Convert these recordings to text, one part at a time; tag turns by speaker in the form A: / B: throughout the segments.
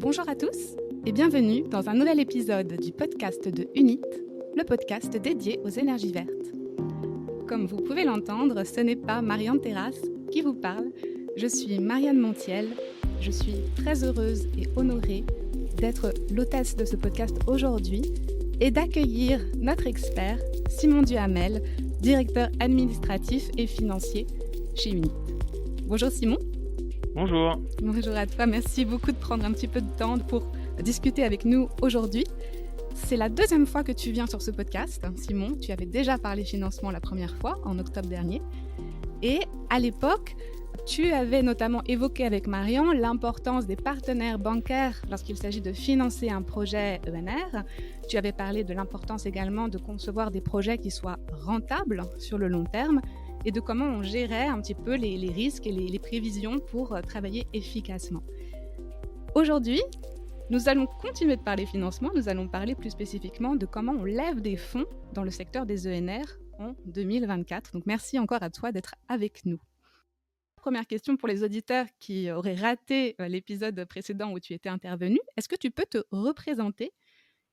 A: Bonjour à tous et bienvenue dans un nouvel épisode du podcast de UNIT, le podcast dédié aux énergies vertes. Comme vous pouvez l'entendre, ce n'est pas Marianne Terrasse qui vous parle, je suis Marianne Montiel. Je suis très heureuse et honorée d'être l'hôtesse de ce podcast aujourd'hui et d'accueillir notre expert Simon Duhamel, directeur administratif et financier chez UNIT. Bonjour Simon.
B: Bonjour.
A: Bonjour à toi, merci beaucoup de prendre un petit peu de temps pour discuter avec nous aujourd'hui. C'est la deuxième fois que tu viens sur ce podcast, Simon. Tu avais déjà parlé financement la première fois, en octobre dernier. Et à l'époque, tu avais notamment évoqué avec Marion l'importance des partenaires bancaires lorsqu'il s'agit de financer un projet ENR. Tu avais parlé de l'importance également de concevoir des projets qui soient rentables sur le long terme et de comment on gérait un petit peu les risques et les prévisions pour travailler efficacement. Aujourd'hui, nous allons continuer de parler financement, nous allons parler plus spécifiquement de comment on lève des fonds dans le secteur des ENR en 2024. Donc merci encore à toi d'être avec nous. Première question pour les auditeurs qui auraient raté l'épisode précédent où tu étais intervenu. Est-ce que tu peux te représenter ?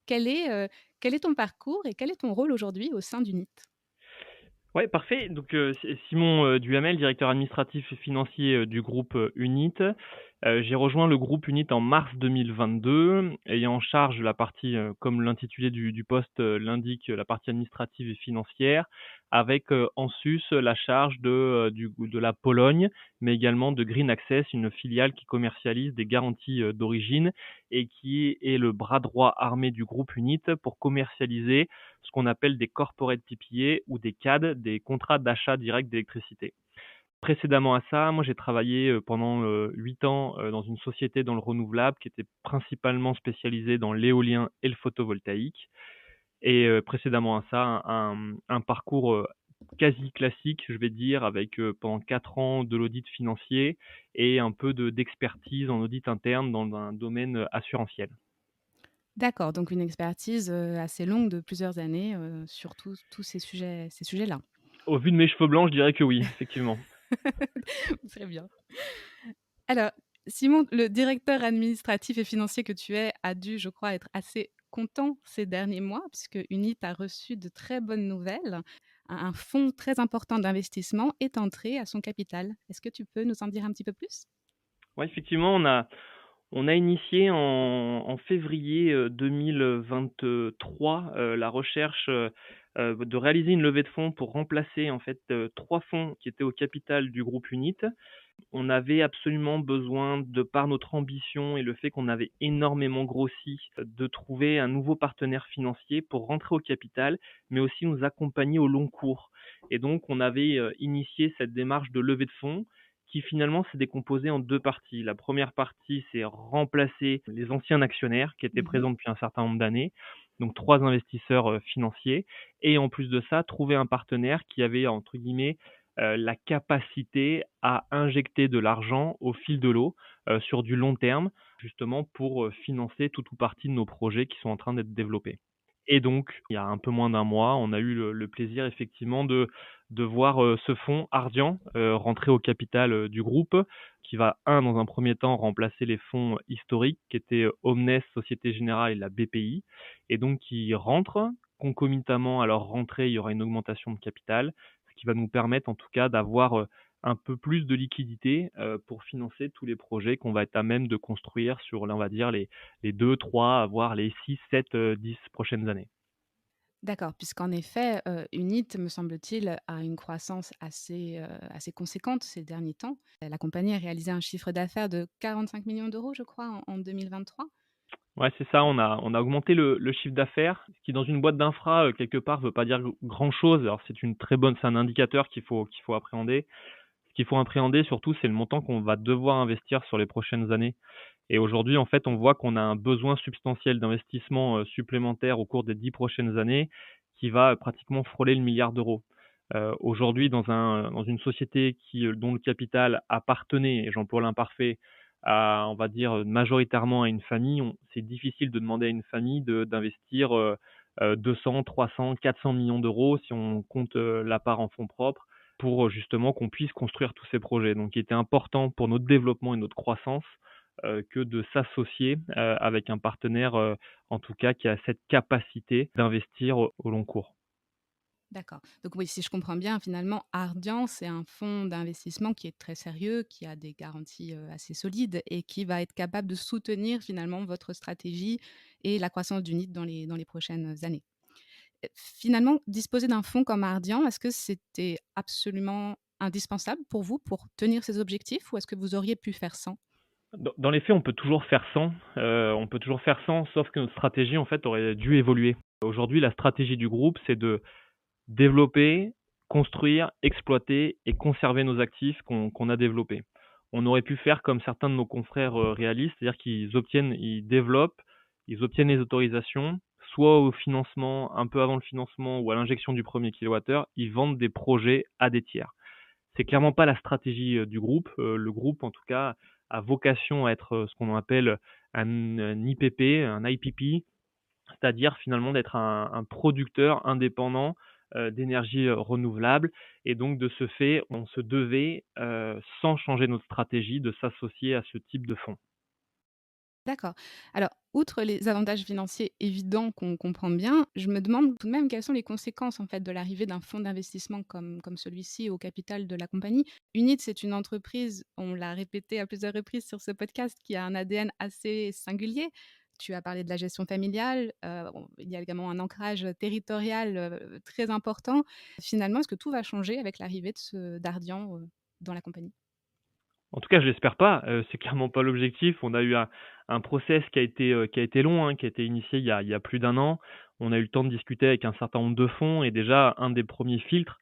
A: Quel est ton parcours et quel est ton rôle aujourd'hui au sein d'UNIT ?
B: Ouais, parfait. Donc, c'est Simon Duhamel, directeur administratif et financier du groupe UNIT. J'ai rejoint le groupe UNIT en mars 2022, ayant en charge la partie, comme l'intitulé du poste l'indique, la partie administrative et financière, avec en sus la charge de la Pologne, mais également de Green Access, une filiale qui commercialise des garanties d'origine et qui est le bras droit armé du groupe UNIT pour commercialiser ce qu'on appelle des corporate PPA ou des CAD, des contrats d'achat direct d'électricité. Précédemment à ça, moi j'ai travaillé pendant 8 ans dans une société dans le renouvelable qui était principalement spécialisée dans l'éolien et le photovoltaïque. Et précédemment à ça, un parcours quasi classique, je vais dire, avec pendant 4 ans de l'audit financier et un peu d'expertise en audit interne dans un domaine assurantiel.
A: D'accord, donc une expertise assez longue de plusieurs années sur tous ces sujets-là.
B: Au vu de mes cheveux blancs, je dirais que oui, effectivement.
A: Très bien. Alors, Simon, le directeur administratif et financier que tu es a dû, je crois, être assez content ces derniers mois, puisque UNIT a reçu de très bonnes nouvelles. Un fonds très important d'investissement est entré à son capital. Est-ce que tu peux nous en dire un petit peu plus ?
B: Ouais, effectivement, on a initié en février 2023 la recherche de réaliser une levée de fonds pour remplacer en fait 3 fonds qui étaient au capital du groupe UNIT. On avait absolument besoin, de par notre ambition et le fait qu'on avait énormément grossi, de trouver un nouveau partenaire financier pour rentrer au capital, mais aussi nous accompagner au long cours. Et donc, on avait initié cette démarche de levée de fonds qui finalement s'est décomposée en 2 parties. La première partie, c'est remplacer les anciens actionnaires qui étaient présents depuis un certain nombre d'années, donc 3 investisseurs financiers, et en plus de ça, trouver un partenaire qui avait entre guillemets la capacité à injecter de l'argent au fil de l'eau sur du long terme, justement pour financer tout ou partie de nos projets qui sont en train d'être développés. Et donc, il y a un peu moins d'un mois, on a eu le plaisir effectivement de voir ce fonds Ardian rentrer au capital du groupe, qui va, dans un premier temps, remplacer les fonds historiques qui étaient Omnes, Société Générale et la BPI, et donc qui rentrent. Concomitamment à leur rentrée, il y aura une augmentation de capital, ce qui va nous permettre en tout cas d'avoir un peu plus de liquidité pour financer tous les projets qu'on va être à même de construire sur, on va dire, les 2, 3, voire les 6, 7, 10 prochaines années.
A: D'accord, puisqu'en effet, UNIT, me semble-t-il, a une croissance assez conséquente ces derniers temps. La compagnie a réalisé un chiffre d'affaires de 45 millions d'euros, je crois, en 2023.
B: Ouais, c'est ça, on a augmenté le chiffre d'affaires, ce qui dans une boîte d'infra, quelque part, veut pas dire grand-chose. Alors c'est un indicateur qu'il faut appréhender. Ce qu'il faut appréhender surtout, c'est le montant qu'on va devoir investir sur les prochaines années. Et aujourd'hui, en fait, on voit qu'on a un besoin substantiel d'investissement supplémentaire au cours des 10 prochaines années qui va pratiquement frôler le milliard d'euros. Aujourd'hui, dans une société dont le capital appartenait, et j'emploie l'imparfait, on va dire, majoritairement à une famille, c'est difficile de demander à une famille d'investir 200, 300, 400 millions d'euros si on compte la part en fonds propres pour justement qu'on puisse construire tous ces projets. Donc, il était important pour notre développement et notre croissance que de s'associer, avec un partenaire, en tout cas qui a cette capacité d'investir au long cours.
A: D'accord. Donc oui, si je comprends bien, finalement, Ardian, c'est un fonds d'investissement qui est très sérieux, qui a des garanties assez solides et qui va être capable de soutenir finalement votre stratégie et la croissance d'Unit dans les prochaines années. Finalement, disposer d'un fonds comme Ardian, est-ce que c'était absolument indispensable pour vous pour tenir ces objectifs ou est-ce que vous auriez pu faire sans?
B: Dans les faits, on peut toujours faire sans, sauf que notre stratégie, en fait, aurait dû évoluer. Aujourd'hui, la stratégie du groupe, c'est de développer, construire, exploiter et conserver nos actifs qu'on a développés. On aurait pu faire comme certains de nos confrères, réalistes, c'est-à-dire ils développent, ils obtiennent les autorisations, soit au financement, un peu avant le financement ou à l'injection du premier kilowattheure, ils vendent des projets à des tiers. C'est clairement pas la stratégie du groupe. Le groupe, en tout cas, a vocation à être ce qu'on appelle un IPP, un IPP, c'est-à-dire finalement d'être un producteur indépendant d'énergie renouvelable. Et donc, de ce fait, on se devait, sans changer notre stratégie, de s'associer à ce type de fonds.
A: D'accord. Alors, outre les avantages financiers évidents qu'on comprend bien, je me demande tout de même quelles sont les conséquences en fait de l'arrivée d'un fonds d'investissement comme celui-ci au capital de la compagnie. Unit, c'est une entreprise, on l'a répété à plusieurs reprises sur ce podcast, qui a un ADN assez singulier. Tu as parlé de la gestion familiale, il y a également un ancrage territorial très important. Finalement, est-ce que tout va changer avec l'arrivée d'Ardian dans la compagnie?
B: En tout cas, je l'espère pas, c'est clairement pas l'objectif. On a eu un process qui a été long, hein, qui a été initié il y a plus d'un an. On a eu le temps de discuter avec un certain nombre de fonds et déjà un des premiers filtres,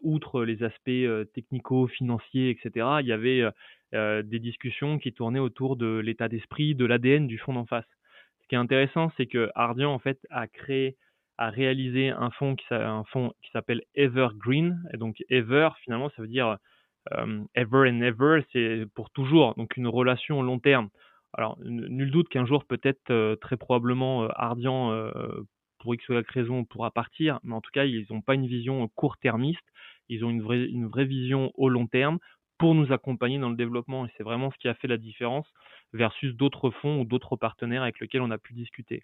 B: outre les aspects, technico-financiers et cetera, il y avait, des discussions qui tournaient autour de l'état d'esprit, de l'ADN du fonds d'en face. Ce qui est intéressant, c'est qu'Ardian, en fait, a réalisé un fonds qui s'appelle Evergreen et donc Ever, finalement, ça veut dire ever and ever, c'est pour toujours, donc une relation long terme. Alors, nul doute qu'un jour, peut-être, très probablement, Ardian, pour X ou Y raison, pourra partir, mais en tout cas, ils n'ont pas une vision court-termiste, ils ont une vraie vision au long terme pour nous accompagner dans le développement et c'est vraiment ce qui a fait la différence versus d'autres fonds ou d'autres partenaires avec lesquels on a pu discuter.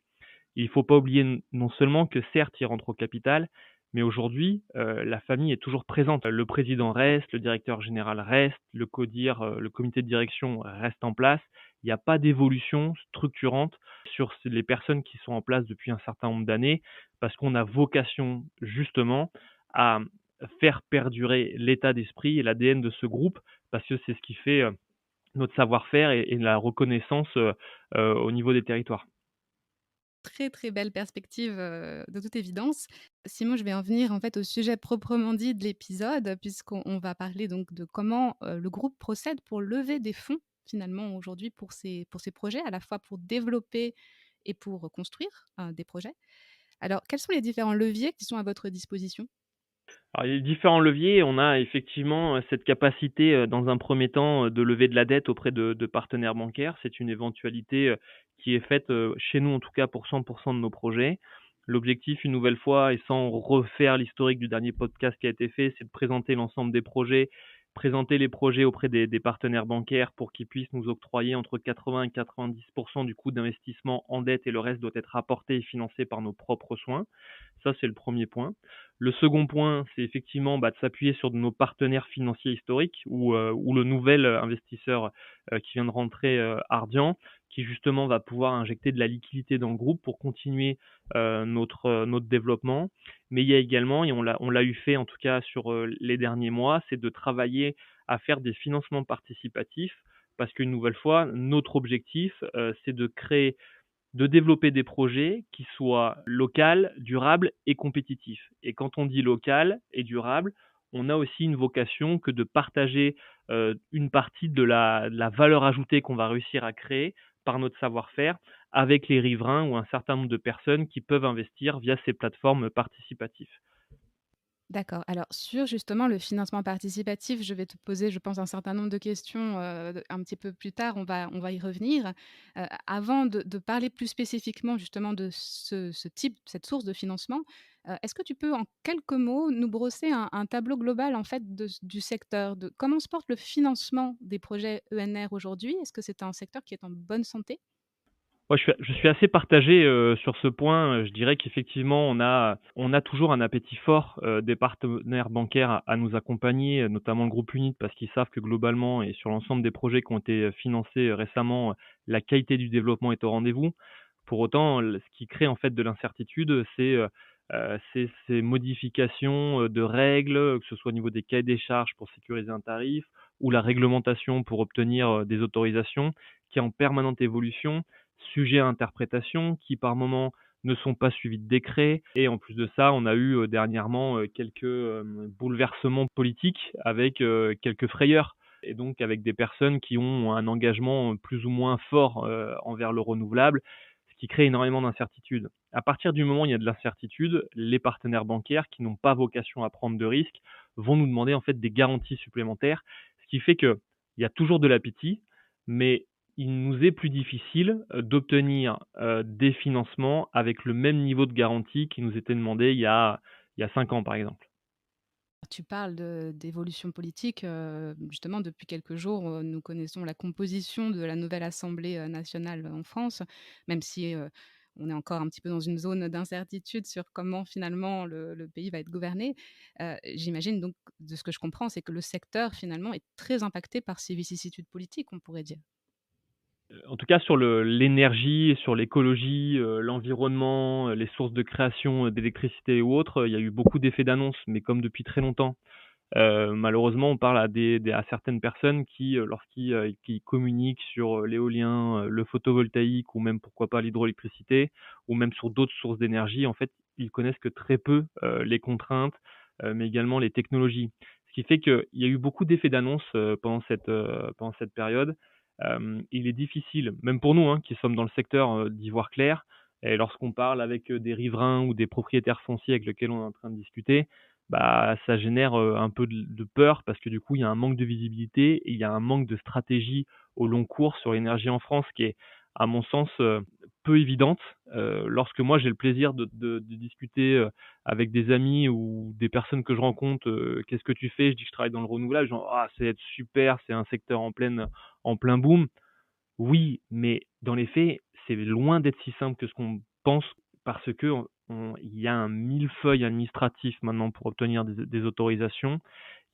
B: Il ne faut pas oublier non seulement que certes, il rentre au capital, mais aujourd'hui, la famille est toujours présente. Le président reste, le directeur général reste, le CODIR, le comité de direction reste en place. Il n'y a pas d'évolution structurante sur les personnes qui sont en place depuis un certain nombre d'années, parce qu'on a vocation justement à faire perdurer l'état d'esprit et l'ADN de ce groupe, parce que c'est ce qui fait notre savoir-faire et la reconnaissance au niveau des territoires.
A: Très, très belle perspective, de toute évidence. Simon, je vais en venir, en fait, au sujet proprement dit de l'épisode, puisqu'on va parler donc de comment, le groupe procède pour lever des fonds, finalement, aujourd'hui pour ses projets, à la fois pour développer et pour construire, des projets. Alors, quels sont les différents leviers qui sont à votre disposition?
B: Alors, il y a différents leviers. On a effectivement cette capacité, dans un premier temps, de lever de la dette auprès de partenaires bancaires. C'est une éventualité qui est faite chez nous, en tout cas pour 100% de nos projets. L'objectif, une nouvelle fois, et sans refaire l'historique du dernier podcast qui a été fait, c'est de présenter l'ensemble des projets, présenter les projets auprès des partenaires bancaires pour qu'ils puissent nous octroyer entre 80 et 90% du coût d'investissement en dette et le reste doit être apporté et financé par nos propres soins. Ça, c'est le premier point. Le second point, c'est effectivement de s'appuyer sur nos partenaires financiers historiques ou le nouvel investisseur qui vient de rentrer, Ardian, qui justement va pouvoir injecter de la liquidité dans le groupe pour continuer notre développement. Mais il y a également, et on l'a eu fait en tout cas sur les derniers mois, c'est de travailler à faire des financements participatifs parce qu'une nouvelle fois, notre objectif, c'est de développer des projets qui soient local, durables et compétitifs. Et quand on dit local et durable, on a aussi une vocation que de partager une partie de la valeur ajoutée qu'on va réussir à créer par notre savoir-faire avec les riverains ou un certain nombre de personnes qui peuvent investir via ces plateformes participatives.
A: D'accord. Alors sur justement le financement participatif, je vais te poser, je pense, un certain nombre de questions, un petit peu plus tard, on va y revenir. Avant de parler plus spécifiquement justement de ce type, cette source de financement, Est-ce que tu peux, en quelques mots, nous brosser un tableau global, en fait, du secteur? De comment se porte le financement des projets ENR aujourd'hui? Est-ce que c'est un secteur qui est en bonne santé?
B: Moi, je suis assez partagé, sur ce point. Je dirais qu'effectivement, on a toujours un appétit fort, des partenaires bancaires à nous accompagner, notamment le groupe Unit, parce qu'ils savent que globalement et sur l'ensemble des projets qui ont été, financés, récemment, la qualité du développement est au rendez-vous. Pour autant, ce qui crée en fait de l'incertitude, c'est ces modifications, de règles, que ce soit au niveau des cahiers des charges pour sécuriser un tarif ou la réglementation pour obtenir, des autorisations qui est en permanente évolution, sujets à interprétation qui par moment ne sont pas suivis de décrets et en plus de ça, on a eu, dernièrement, quelques, bouleversements politiques avec, quelques frayeurs et donc avec des personnes qui ont un engagement, plus ou moins fort, envers le renouvelable, ce qui crée énormément d'incertitudes. À partir du moment où il y a de l'incertitude, les partenaires bancaires qui n'ont pas vocation à prendre de risques vont nous demander en fait des garanties supplémentaires, ce qui fait qu'il y a toujours de l'appétit, mais il nous est plus difficile, d'obtenir, des financements avec le même niveau de garantie qui nous était demandé il y a 5 ans, par exemple.
A: Tu parles d'évolution politique, justement depuis quelques jours, nous connaissons la composition de la nouvelle Assemblée, nationale en France, même si, on est encore un petit peu dans une zone d'incertitude sur comment finalement le pays va être gouverné. J'imagine donc, de ce que je comprends, c'est que le secteur finalement est très impacté par ces vicissitudes politiques, on pourrait dire?
B: En tout cas sur l'énergie, sur l'écologie, l'environnement, les sources de création, d'électricité ou autres, il y a eu beaucoup d'effets d'annonce, mais comme depuis très longtemps. Malheureusement, on parle à certaines personnes qui, qui communiquent sur, l'éolien, le photovoltaïque ou même pourquoi pas l'hydroélectricité ou même sur d'autres sources d'énergie, en fait, ils connaissent que très peu, les contraintes, mais également les technologies. Ce qui fait qu'il y a eu beaucoup d'effets d'annonce, pendant cette période. Il est difficile, même pour nous, hein, qui sommes dans le secteur, d'y voir clair et lorsqu'on parle avec, des riverains ou des propriétaires fonciers avec lesquels on est en train de discuter, bah, ça génère, un peu de peur parce que du coup, il y a un manque de visibilité et il y a un manque de stratégie au long cours sur l'énergie en France qui est, à mon sens, peu évidente. Lorsque moi j'ai le plaisir de discuter, avec des amis ou des personnes que je rencontre, «Qu'est-ce que tu fais?» Je dis que je travaille dans le renouvelable, genre: «Ah, c'est super, c'est un secteur en plein boom». Oui, mais dans les faits, c'est loin d'être si simple que ce qu'on pense parce que il y a un millefeuille administratif maintenant pour obtenir des autorisations.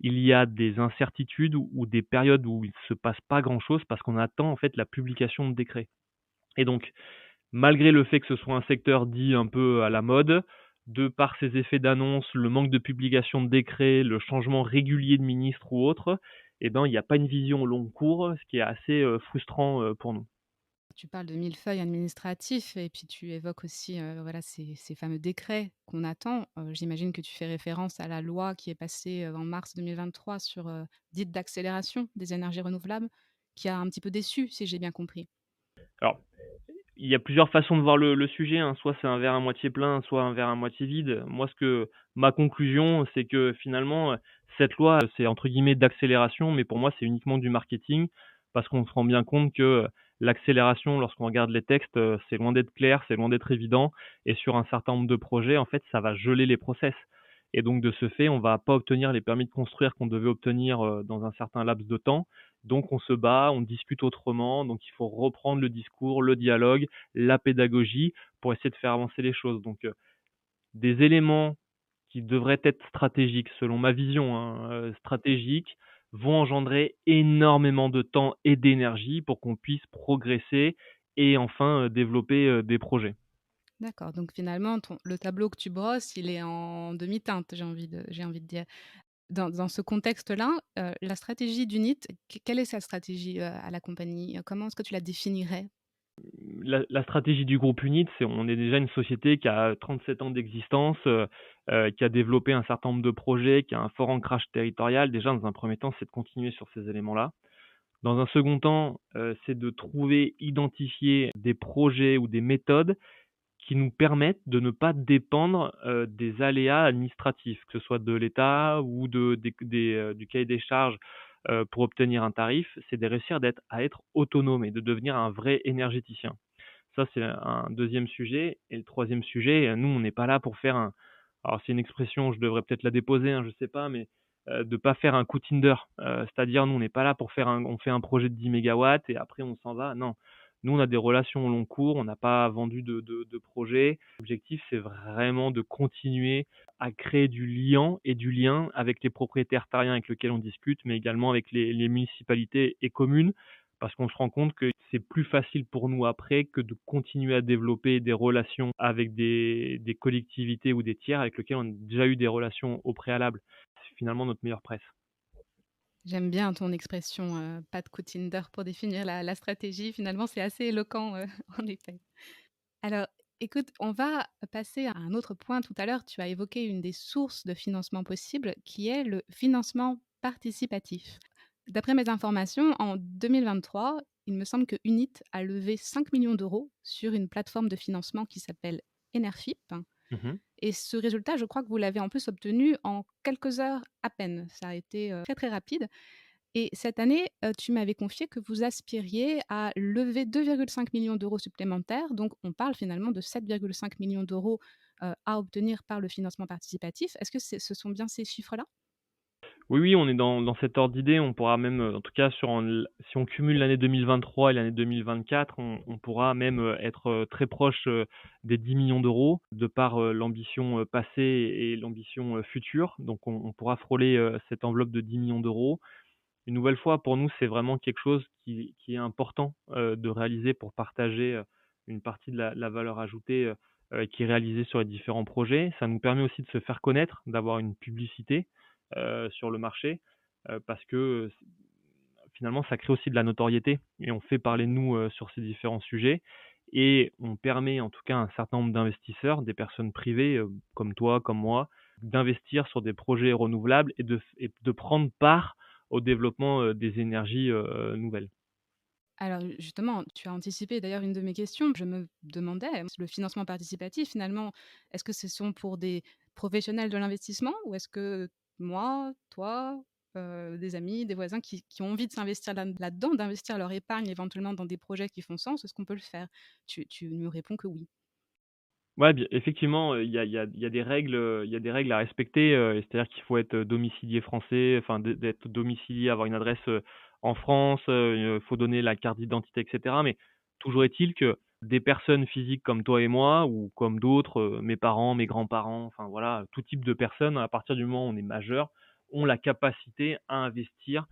B: Il y a des incertitudes ou des périodes où il se passe pas grand-chose parce qu'on attend en fait la publication de décrets. Et donc, malgré le fait que ce soit un secteur dit un peu à la mode, de par ses effets d'annonce, le manque de publication de décrets, le changement régulier de ministre ou autre, eh ben, il n'y a pas une vision au long cours, ce qui est assez, frustrant, pour nous.
A: Tu parles de millefeuille administratif et puis tu évoques aussi, voilà, ces fameux décrets qu'on attend. J'imagine que tu fais référence à la loi qui est passée, en mars 2023 sur, dite d'accélération des énergies renouvelables, qui a un petit peu déçu, si j'ai bien compris.
B: Alors, il y a plusieurs façons de voir le sujet, hein. Soit c'est un verre à moitié plein, soit un verre à moitié vide. Moi, ma conclusion, c'est que finalement, cette loi, c'est entre guillemets «d'accélération», mais pour moi, c'est uniquement du marketing parce qu'on se rend bien compte que, l'accélération, lorsqu'on regarde les textes, c'est loin d'être clair, c'est loin d'être évident et sur un certain nombre de projets, en fait, ça va geler les process et donc de ce fait, on va pas obtenir les permis de construire qu'on devait obtenir, dans un certain laps de temps. Donc on se bat, on discute autrement, donc il faut reprendre le discours, le dialogue, la pédagogie pour essayer de faire avancer les choses. Donc, des éléments qui devraient être stratégiques, selon ma vision, hein, stratégiques, vont engendrer énormément de temps et d'énergie pour qu'on puisse progresser et enfin, développer, des projets.
A: D'accord, donc finalement le tableau que tu brosses, il est en demi-teinte, j'ai envie de dire. Dans ce contexte-là, la stratégie d'Unit, quelle est sa stratégie, à la compagnie? Comment est-ce que tu la définirais?
B: La stratégie du groupe Unit, c'est on est déjà une société qui a 37 ans d'existence, qui a développé un certain nombre de projets, qui a un fort ancrage territorial. Déjà, dans un premier temps, c'est de continuer sur ces éléments-là. Dans un second temps, c'est de trouver, identifier des projets ou des méthodes qui nous permettent de ne pas dépendre, des aléas administratifs, que ce soit de l'État ou du cahier des charges, pour obtenir un tarif. C'est de réussir à être autonome et de devenir un vrai énergéticien. Ça, c'est un deuxième sujet et le troisième sujet, nous, on n'est pas là pour faire alors c'est une expression, je devrais peut-être la déposer, hein, je sais pas, mais de pas faire un coup Tinder. C'est-à-dire nous, on n'est pas là pour on fait un projet de 10 mégawatts et après on s'en va. Non. Nous, on a des relations au long cours, on n'a pas vendu de projet. L'objectif, c'est vraiment de continuer à créer du lien et du lien avec les propriétaires terriens avec lesquels on discute, mais également avec les municipalités et communes, parce qu'on se rend compte que c'est plus facile pour nous après que de continuer à développer des relations avec des collectivités ou des tiers avec lesquels on a déjà eu des relations au préalable. C'est finalement notre meilleure presse.
A: J'aime bien ton expression, pas de coup Tinder pour définir la stratégie. Finalement, c'est assez éloquent, en effet. Alors, écoute, on va passer à un autre point. Tout à l'heure, tu as évoqué une des sources de financement possibles, qui est le financement participatif. D'après mes informations, en 2023, il me semble que Unit a levé 5 millions d'euros sur une plateforme de financement qui s'appelle Enerfip.
B: Mmh.
A: Et ce résultat, je crois que vous l'avez en plus obtenu en quelques heures à peine. Ça a été très très rapide. Et cette année, tu m'avais confié que vous aspiriez à lever 2,5 millions d'euros supplémentaires. Donc, on parle finalement de 7,5 millions d'euros à obtenir par le financement participatif. Est-ce que ce sont bien ces chiffres-là?
B: Oui, oui, on est dans cet ordre d'idée. On pourra même, en tout cas si on cumule l'année 2023 et l'année 2024, on pourra même, être, très proche, des 10 millions d'euros de par, l'ambition, passée et l'ambition, future. Donc on pourra frôler, cette enveloppe de 10 millions d'euros. Une nouvelle fois, pour nous, c'est vraiment quelque chose qui est important, de réaliser pour partager, une partie de la valeur ajoutée, qui est réalisée sur les différents projets. Ça nous permet aussi de se faire connaître, d'avoir une publicité, sur le marché, parce que, finalement, ça crée aussi de la notoriété et on fait parler de nous, sur ces différents sujets et on permet, en tout cas, à un certain nombre d'investisseurs, des personnes privées, comme toi, comme moi, d'investir sur des projets renouvelables et de prendre part au développement, des énergies, nouvelles.
A: Alors justement, tu as anticipé d'ailleurs une de mes questions. Je me demandais, le financement participatif, finalement, est-ce que ce sont pour des professionnels de l'investissement ou est-ce que moi, toi, des amis, des voisins qui ont envie de s'investir là-dedans, d'investir leur épargne éventuellement dans des projets qui font sens, est-ce qu'on peut le faire? Tu me réponds que oui.
B: Ouais, bien effectivement, il y a des règles, à respecter, c'est-à-dire qu'il faut être, domicilié français, enfin d'être domicilié, avoir une adresse, en France, faut donner la carte d'identité et cetera. Mais toujours est-il que des personnes physiques comme toi et moi ou comme d'autres, mes parents, mes grands-parents, enfin voilà, tout type de personnes, à partir du moment où on est majeur, ont la capacité à investir,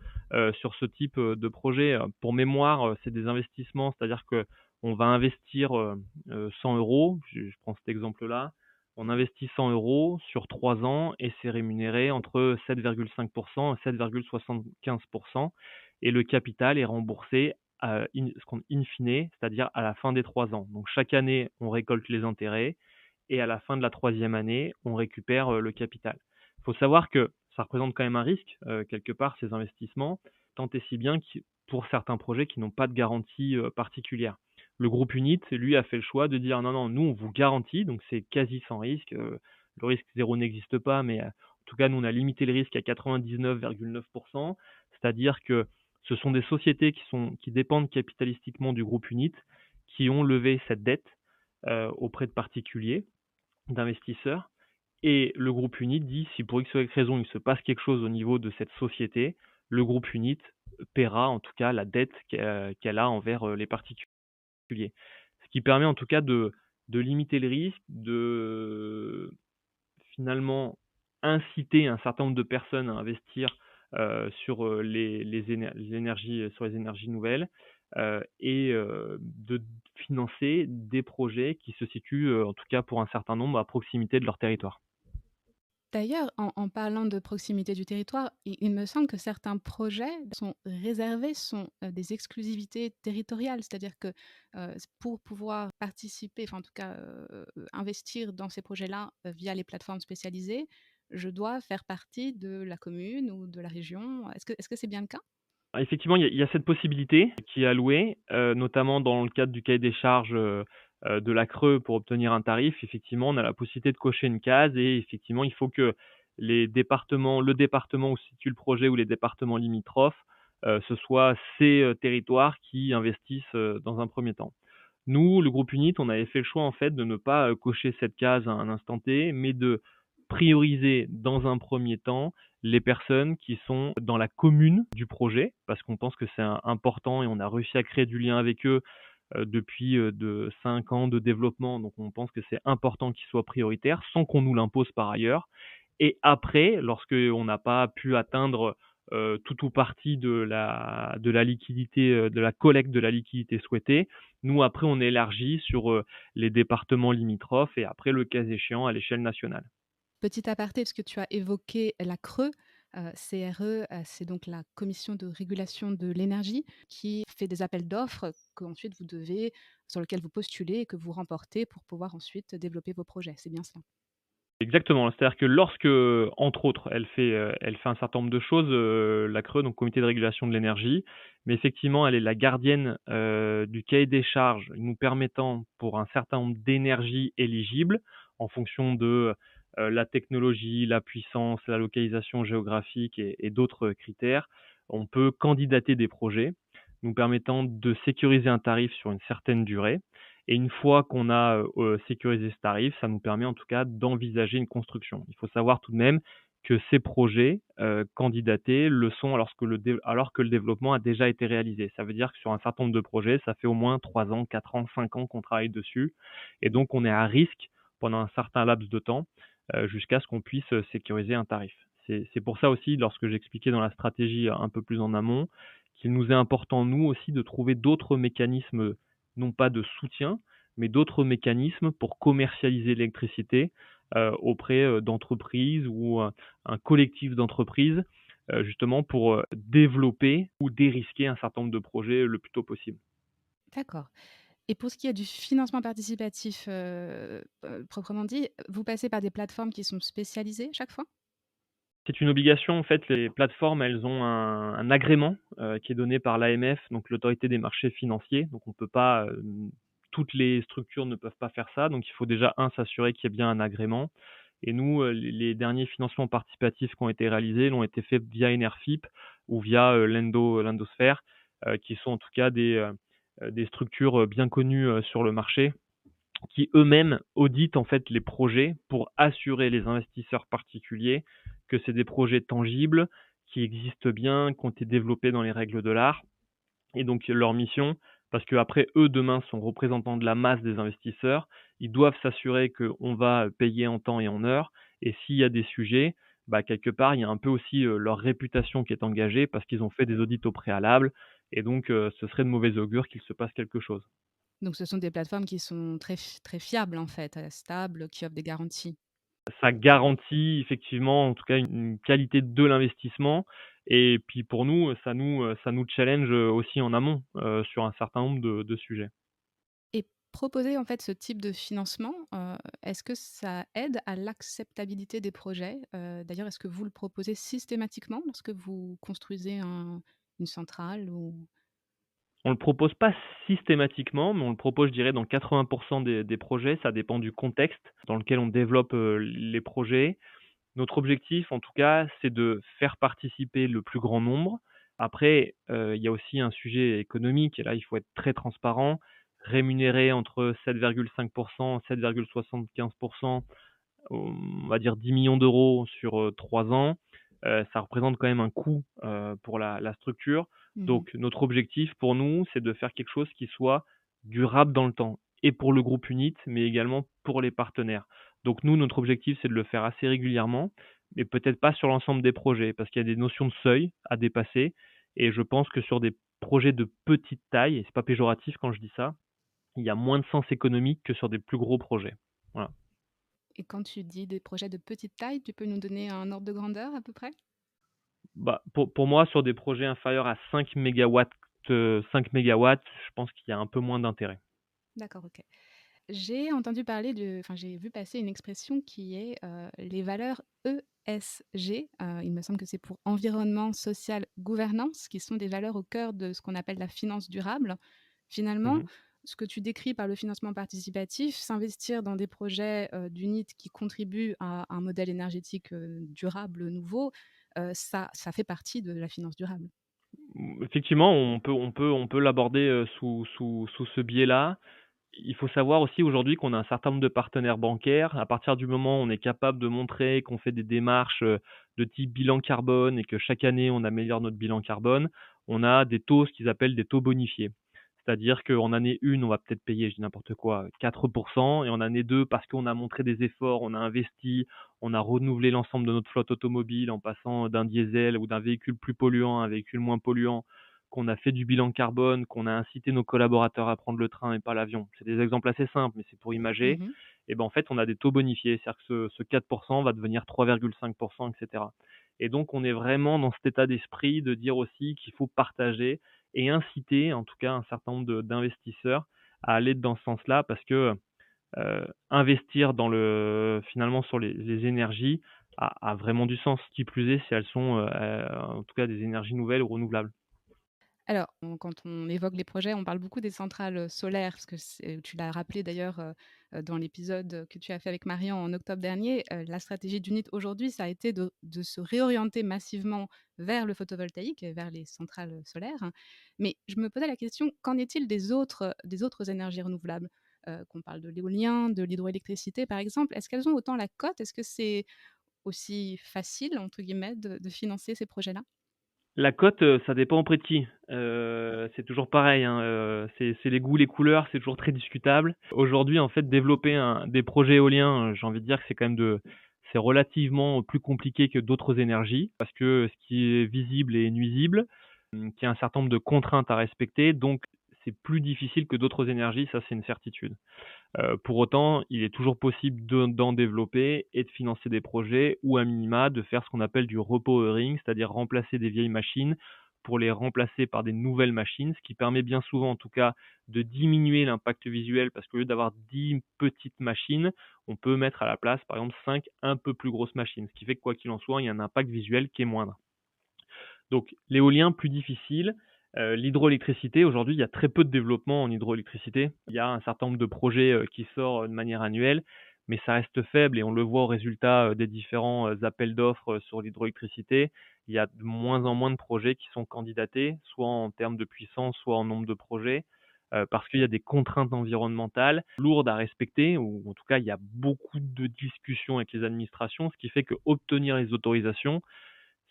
B: sur ce type, de projet. Pour mémoire, c'est des investissements, c'est-à-dire que on va investir 100 euros, je prends cet exemple-là, on investit 100 euros sur 3 ans et c'est rémunéré entre 7,5% et 7,75% et le capital est remboursé in fine, c'est-à-dire à la fin des 3 ans. Donc chaque année, on récolte les intérêts et à la fin de la troisième année, on récupère le capital. Il faut savoir que ça représente quand même un risque, quelque part, ces investissements, tant et si bien que pour certains projets qui n'ont pas de garantie particulière. Le groupe Unit, lui, a fait le choix de dire non, non, nous, on vous garantit, donc c'est quasi sans risque. Le risque zéro n'existe pas, mais en tout cas, nous, on a limité le risque à 99,9%, c'est-à-dire que ce sont des sociétés qui dépendent capitalistiquement du groupe Unit, qui ont levé cette dette auprès de particuliers, d'investisseurs, et le groupe Unit dit si pour X ou Y raison il se passe quelque chose au niveau de cette société, le groupe Unit paiera en tout cas la dette qu'elle a envers les particuliers. Ce qui permet en tout cas de limiter le risque, de finalement inciter un certain nombre de personnes à investir sur les énergies nouvelles et de financer des projets qui se situent, en tout cas pour un certain nombre, à proximité de leur territoire.
A: D'ailleurs, en parlant de proximité du territoire, il me semble que certains projets sont réservés, sont des exclusivités territoriales. C'est-à-dire que pour pouvoir participer, enfin en tout cas investir dans ces projets-là via les plateformes spécialisées, je dois faire partie de la commune ou de la région. Est-ce que c'est bien le cas?
B: Effectivement, il y a cette possibilité qui est allouée, notamment dans le cadre du cahier des charges, de la CRE pour obtenir un tarif. Effectivement, on a la possibilité de cocher une case et effectivement, il faut que le département où se situe le projet ou les départements limitrophes, ce soit ces, territoires qui investissent, dans un premier temps. Nous, le groupe Unit, on avait fait le choix en fait de ne pas, cocher cette case à un instant T, mais de prioriser dans un premier temps les personnes qui sont dans la commune du projet, parce qu'on pense que c'est important et on a réussi à créer du lien avec eux depuis de 5 ans de développement. Donc on pense que c'est important qu'ils soient prioritaires sans qu'on nous l'impose par ailleurs. Et après, lorsqu'on n'a pas pu atteindre tout ou partie de la liquidité, de la collecte de la liquidité souhaitée, nous après on élargit sur les départements limitrophes et après le cas échéant à l'échelle nationale.
A: Petit aparté, parce que tu as évoqué la CRE. CRE, c'est donc la Commission de régulation de l'énergie qui fait des appels d'offres qu'ensuite vous devez sur lesquels vous postulez et que vous remportez pour pouvoir ensuite développer vos projets. C'est bien cela?
B: Exactement, c'est-à-dire que lorsque, entre autres, elle fait un certain nombre de choses, la CRE, donc Comité de régulation de l'énergie, mais effectivement, elle est la gardienne, du cahier des charges nous permettant, pour un certain nombre d'énergies éligibles, en fonction de, la technologie, la puissance, la localisation géographique et d'autres critères, on peut candidater des projets, nous permettant de sécuriser un tarif sur une certaine durée. Et une fois qu'on a sécurisé ce tarif, ça nous permet en tout cas d'envisager une construction. Il faut savoir tout de même que ces projets candidatés le sont alors que le développement a déjà été réalisé. Ça veut dire que sur un certain nombre de projets, ça fait au moins 3 ans, 4 ans, 5 ans qu'on travaille dessus. Et donc on est à risque pendant un certain laps de temps jusqu'à ce qu'on puisse sécuriser un tarif. C'est pour ça aussi, lorsque j'expliquais dans la stratégie un peu plus en amont, qu'il nous est important, nous aussi, de trouver d'autres mécanismes non pas de soutien, mais d'autres mécanismes pour commercialiser l'électricité auprès d'entreprises ou un collectif d'entreprises, justement pour développer ou dérisquer un certain nombre de projets le plus tôt possible.
A: D'accord. Et pour ce qui est du financement participatif, proprement dit, vous passez par des plateformes qui sont spécialisées chaque fois?
B: C'est une obligation, en fait, les plateformes, elles ont un agrément qui est donné par l'AMF, donc l'autorité des marchés financiers. Donc on peut pas, toutes les structures ne peuvent pas faire ça. Donc il faut déjà, s'assurer qu'il y ait bien un agrément. Et nous, les derniers financements participatifs qui ont été réalisés l'ont été faits via Enerfip ou via l'Endosphère, qui sont en tout cas des structures bien connues sur le marché qui eux-mêmes auditent en fait les projets pour assurer les investisseurs particuliers que c'est des projets tangibles, qui existent bien, qui ont été développés dans les règles de l'art. Et donc leur mission, parce qu'après eux demain sont représentants de la masse des investisseurs, ils doivent s'assurer qu'on va payer en temps et en heure. Et s'il y a des sujets, bah, quelque part, il y a un peu aussi leur réputation qui est engagée parce qu'ils ont fait des audits au préalable. Et donc, ce serait de mauvais augure qu'il se passe quelque chose.
A: Donc ce sont des plateformes qui sont très fiables en fait, stables, qui offrent des garanties?
B: Ça garantit effectivement, en tout cas, une qualité de l'investissement et puis pour nous, ça nous challenge, aussi en amont, sur un certain nombre de sujets.
A: Et proposer en fait ce type de financement, est-ce que ça aide à l'acceptabilité des projets? D'ailleurs, est-ce que vous le proposez systématiquement lorsque vous construisez une centrale ou?
B: On le propose pas systématiquement, mais on le propose, je dirais, dans 80 des projets. Ça dépend du contexte dans lequel on développe, les projets. Notre objectif, en tout cas, c'est de faire participer le plus grand nombre. Après, il y a aussi un sujet économique et là, il faut être très transparent. Rémunérer entre 7,5 7,75 on va dire 10 millions d'euros sur 3 ans, ça représente quand même un coût pour la structure.
A: Mmh.
B: Donc notre objectif pour nous, c'est de faire quelque chose qui soit durable dans le temps et pour le groupe UNIT, mais également pour les partenaires. Donc nous, notre objectif, c'est de le faire assez régulièrement, mais peut-être pas sur l'ensemble des projets, parce qu'il y a des notions de seuil à dépasser. Et je pense que sur des projets de petite taille, et c'est pas péjoratif quand je dis ça, il y a moins de sens économique que sur des plus gros projets. Voilà.
A: Et quand tu dis des projets de petite taille, tu peux nous donner un ordre de grandeur à peu près?
B: Bah, pour moi, sur des projets inférieurs à 5 mégawatts, 5 mégawatts, je pense qu'il y a un peu moins d'intérêt.
A: D'accord, OK. J'ai entendu parler j'ai vu passer une expression qui est, les valeurs ESG. Il me semble que c'est pour environnement, social, gouvernance, qui sont des valeurs au cœur de ce qu'on appelle la finance durable. Finalement,
B: Mmh.
A: ce que tu décris par le financement participatif, s'investir dans des projets, d'UNIT qui contribuent à un modèle énergétique, durable, nouveau, ça fait partie de la finance durable.
B: Effectivement, on peut l'aborder, sous ce biais-là. Il faut savoir aussi aujourd'hui qu'on a un certain nombre de partenaires bancaires. À partir du moment où on est capable de montrer qu'on fait des démarches, de type bilan carbone et que chaque année on améliore notre bilan carbone, on a des taux, ce qu'ils appellent des taux bonifiés. C'est-à-dire qu'en année 1, on va peut-être payer, je dis n'importe quoi, 4 et en année 2, parce qu'on a montré des efforts, on a investi, on a renouvelé l'ensemble de notre flotte automobile en passant d'un diesel ou d'un véhicule plus polluant à un véhicule moins polluant, qu'on a fait du bilan carbone, qu'on a incité nos collaborateurs à prendre le train et pas l'avion. C'est des exemples assez simples, mais c'est pour imager.
A: Mhm.
B: Et ben en fait, on a des taux bonifiés, c'est-à-dire que ce 4% va devenir 3,5%, etc. Et donc, on est vraiment dans cet état d'esprit de dire aussi qu'il faut partager et inciter, en tout cas, un certain nombre d'investisseurs à aller dans ce sens-là, parce que investir dans finalement sur les énergies a vraiment du sens. Qui plus est, si elles sont, en tout cas, des énergies nouvelles ou renouvelables.
A: Alors, quand on évoque les projets, on parle beaucoup des centrales solaires, parce que tu l'as rappelé d'ailleurs dans l'épisode que tu as fait avec Marian en octobre dernier. La stratégie d'UNIT aujourd'hui, ça a été de se réorienter massivement vers le photovoltaïque et vers les centrales solaires, hein. Mais je me posais la question, qu'en est-il des autres énergies renouvelables? Qu'on parle de l'éolien, de l'hydroélectricité par exemple. Est-ce qu'elles ont autant la cote? Est-ce que c'est aussi facile, entre guillemets, de financer ces projets-là?
B: La cote, ça dépend auprès de qui. C'est toujours pareil, hein, c'est les goûts, les couleurs, c'est toujours très discutable. Aujourd'hui, en fait, développer des projets éoliens, j'ai envie de dire que c'est relativement plus compliqué que d'autres énergies parce que ce qui est visible est nuisible, qu'il y a un certain nombre de contraintes à respecter, donc c'est plus difficile que d'autres énergies, ça c'est une certitude. Pour autant, il est toujours possible d'en développer et de financer des projets ou à minima de faire ce qu'on appelle du repowering, c'est-à-dire remplacer des vieilles machines pour les remplacer par des nouvelles machines, ce qui permet bien souvent en tout cas de diminuer l'impact visuel parce qu'au lieu d'avoir 10 petites machines, on peut mettre à la place par exemple 5 un peu plus grosses machines, ce qui fait que quoi qu'il en soit, il y a un impact visuel qui est moindre. Donc l'éolien, plus difficile. L'hydroélectricité, aujourd'hui, il y a très peu de développement en hydroélectricité. Il y a un certain nombre de projets qui sortent de manière annuelle, mais ça reste faible et on le voit au résultat des différents appels d'offres sur l'hydroélectricité. Il y a de moins en moins de projets qui sont candidatés, soit en termes de puissance, soit en nombre de projets, parce qu'il y a des contraintes environnementales lourdes à respecter, ou en tout cas, il y a beaucoup de discussions avec les administrations, ce qui fait que obtenir les autorisations,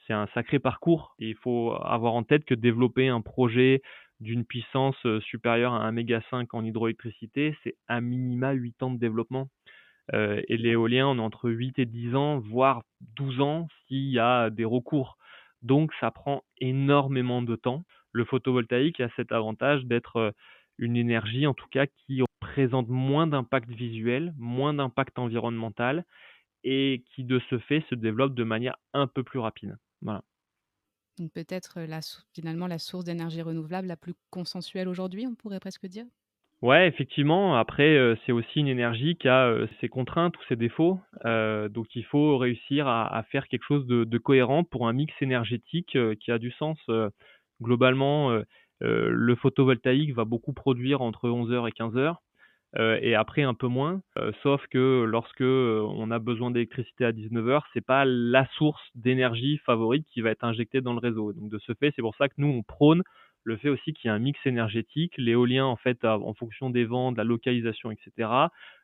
B: c'est un sacré parcours et il faut avoir en tête que développer un projet d'une puissance supérieure à 1 méga 5 en hydroélectricité, c'est à minima 8 ans de développement. Et l'éolien, on est entre 8 et 10 ans, voire 12 ans s'il y a des recours. Donc ça prend énormément de temps. Le photovoltaïque a cet avantage d'être une énergie, en tout cas, qui présente moins d'impact visuel, moins d'impact environnemental et qui, de ce fait, se développe de manière un peu plus rapide. Voilà.
A: Donc peut-être finalement la source d'énergie renouvelable la plus consensuelle aujourd'hui, on pourrait presque dire?
B: Ouais, effectivement. Après, c'est aussi une énergie qui a, ses contraintes ou ses défauts. Donc il faut réussir à faire quelque chose de cohérent pour un mix énergétique, qui a du sens. Globalement, le photovoltaïque va beaucoup produire entre 11 heures et 15 heures, et après un peu moins. Sauf que lorsque, on a besoin d'électricité à 19 heures, c'est pas la source d'énergie favorite qui va être injectée dans le réseau. Donc de ce fait, c'est pour ça que nous, on prône le fait aussi qu'il y a un mix énergétique. L'éolien, en fait, en fonction des vents, de la localisation, etc.,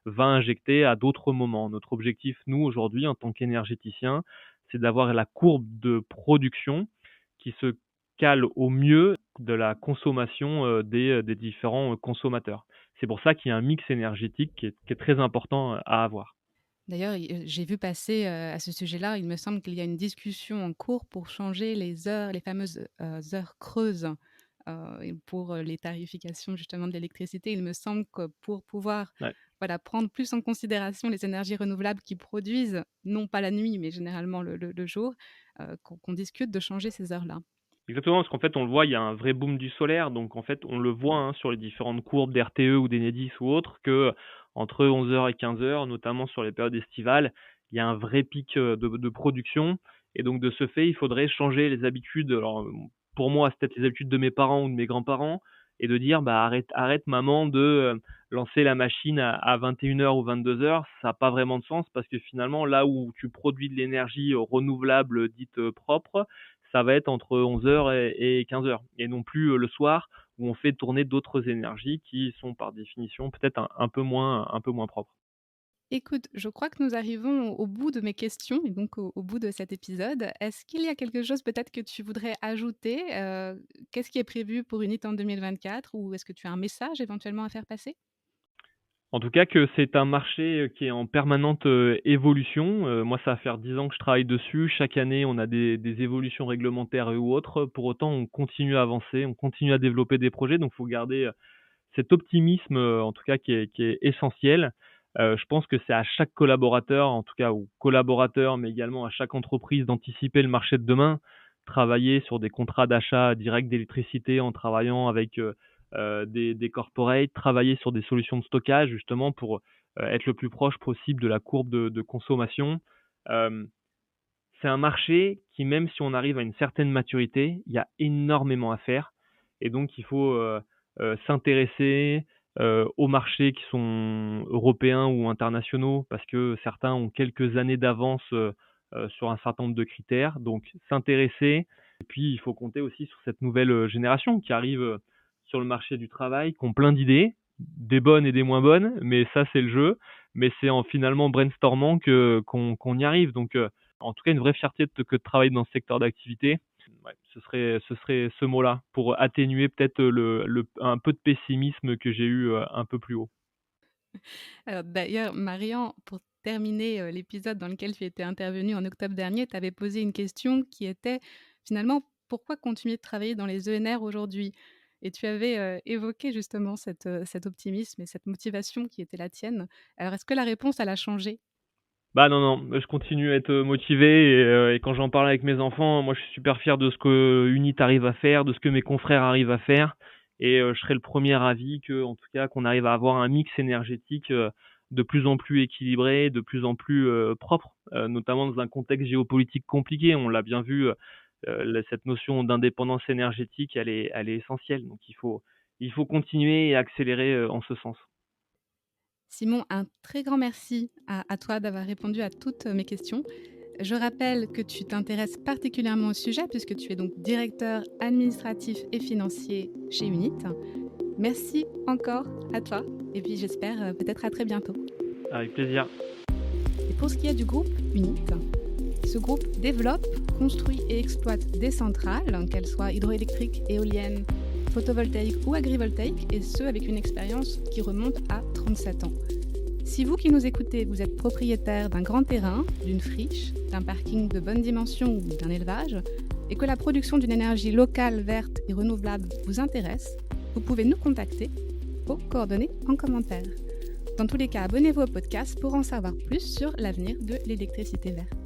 B: va injecter à d'autres moments. Notre objectif, nous, aujourd'hui, en tant qu'énergéticiens, c'est d'avoir la courbe de production qui se cale au mieux de la consommation des différents consommateurs. C'est pour ça qu'il y a un mix énergétique qui est très important à avoir.
A: D'ailleurs, j'ai vu passer, à ce sujet-là, il me semble qu'il y a une discussion en cours pour changer les fameuses, heures creuses, et pour, les tarifications justement de l'électricité. Il me semble que pour pouvoir,
B: Ouais.
A: voilà, prendre plus en considération les énergies renouvelables qui produisent, non pas la nuit, mais généralement le jour, qu'on discute de changer ces heures-là.
B: Exactement, parce qu'en fait, on le voit, il y a un vrai boom du solaire. Donc, en fait, on le voit hein, sur les différentes courbes d'RTE ou d'Enedis ou autres, que entre 11 heures et 15 heures, notamment sur les périodes estivales, il y a un vrai pic de production. Et donc, de ce fait, il faudrait changer les habitudes. Alors, pour moi, c'est peut-être les habitudes de mes parents ou de mes grands-parents, et de dire, bah, arrête, maman, de lancer la machine à 21 heures ou 22 heures. Ça n'a pas vraiment de sens parce que finalement, là où tu produis de l'énergie renouvelable dite propre, ça va être entre 11 heures et 15 heures, et non plus le soir où on fait tourner d'autres énergies qui sont par définition peut-être un peu moins propres.
A: Écoute, je crois que nous arrivons au bout de mes questions et donc au bout de cet épisode. Est-ce qu'il y a quelque chose peut-être que tu voudrais ajouter? Qu'est-ce qui est prévu pour Unit en 2024 ou est-ce que tu as un message éventuellement à faire passer?
B: En tout cas que c'est un marché, qui est en permanente, évolution. Moi, ça va faire 10 ans que je travaille dessus. Chaque année, on a des évolutions réglementaires ou autres. Pour autant, on continue à avancer, on continue à développer des projets, donc il faut garder, cet optimisme, en tout cas qui est essentiel. Je pense que c'est à chaque collaborateur, en tout cas ou collaborateur, mais également à chaque entreprise d'anticiper le marché de demain. Travailler sur des contrats d'achat direct d'électricité en travaillant avec, des corporates, travailler sur des solutions de stockage justement pour, être le plus proche possible de la courbe de consommation. Hem, c'est un marché qui, même si on arrive à une certaine maturité, il y a énormément à faire et donc il faut, s'intéresser, aux marchés qui sont européens ou internationaux parce que certains ont quelques années d'avance, sur un certain nombre de critères. Donc s'intéresser et puis il faut compter aussi sur cette nouvelle, génération qui arrive, sur le marché du travail, qui ont plein d'idées, des bonnes et des moins bonnes, mais ça c'est le jeu. Mais c'est en finalement brainstormant qu'on y arrive. Donc, en tout cas, une vraie fierté que de travailler dans ce secteur d'activité. Ouais, ce serait ce mot-là pour atténuer peut-être un peu de pessimisme que j'ai eu un peu plus haut.
A: Alors d'ailleurs, Marian, pour terminer, l'épisode dans lequel tu étais intervenue en octobre dernier, tu avais posé une question qui était finalement: «Pourquoi continuer de travailler dans les ENR aujourd'hui?» Et tu avais, évoqué justement cet optimisme et cette motivation qui était la tienne. Alors est-ce que la réponse, elle a changé?
B: Bah non, non, je continue à être motivé et quand j'en parle avec mes enfants, moi je suis super fier de ce que Unit arrive à faire, de ce que mes confrères arrivent à faire et je serais le premier avis que, en tout cas, qu'on arrive à avoir un mix énergétique, de plus en plus équilibré, de plus en plus, propre, notamment dans un contexte géopolitique compliqué. On l'a bien vu, cette notion d'indépendance énergétique, elle est essentielle. Donc il faut continuer et accélérer, en ce sens.
A: Simon, un très grand merci à toi d'avoir répondu à toutes mes questions. Je rappelle que tu t'intéresses particulièrement au sujet puisque tu es donc directeur administratif et financier chez Unit. Merci encore à toi et puis j'espère peut-être à très bientôt.
B: Avec plaisir.
A: Et pour ce qui est du groupe Unit, ce groupe développe, construit et exploite des centrales, qu'elles soient hydroélectriques, éoliennes, photovoltaïques ou agrivoltaïques, et ce avec une expérience qui remonte à 37 ans. Si vous qui nous écoutez, vous êtes propriétaire d'un grand terrain, d'une friche, d'un parking de bonne dimension ou d'un élevage, et que la production d'une énergie locale, verte et renouvelable vous intéresse, vous pouvez nous contacter. Vos coordonnées en commentaire. Dans tous les cas, abonnez-vous au podcast pour en savoir plus sur l'avenir de l'électricité verte.